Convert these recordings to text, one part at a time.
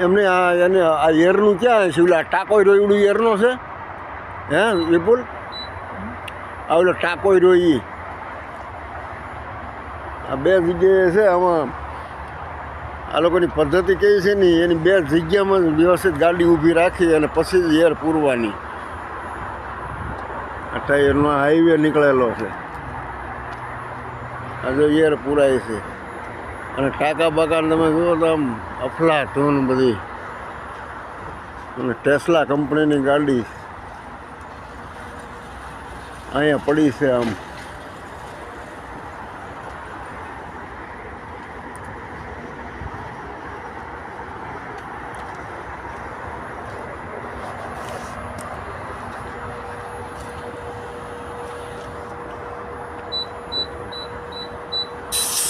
એમને એને આ એરનું ક્યાં છે? ઓલા ટાકોઈ રોયડું એરનો છે હે વિપુલ? આ ઓલો ટાકોઈ રોઈ આ બે જગ્યાએ છે. આમાં આ લોકોની પદ્ધતિ કેવી છે ને, એની બે જગ્યામાં વ્યવસ્થિત ગાડી ઊભી રાખી અને પછી જ એર પૂરવાની. આ ટાયરનો હાઈવે નીકળેલો છે, આ જો એર પૂરાય છે. અને ટાંકા બાકાને તમે જુઓ તો આમ અફલાતૂન બધી. અને ટેસ્લા કંપનીની ગાડી અહીંયા પડી છે. આમ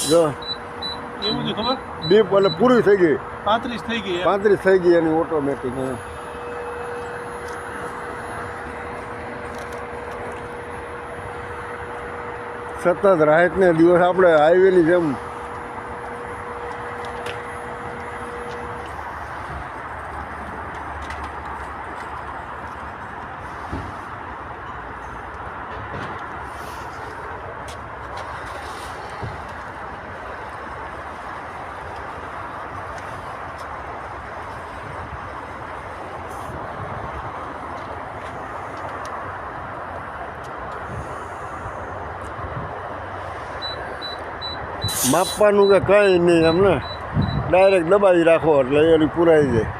જો એવું છે ખબર? ડીપ એટલે પૂરી થઈ ગઈ, 35 થઈ ગઈ. 35 થઈ ગઈ એની ઓટોમેટિક. સતત રાહતને દિવસ આપણે હાઈવેની જેમ માપવાનું કે કંઈ નહીં. એમને ડાયરેક્ટ દબાવી રાખો એટલે એની પુરાઈ જાય.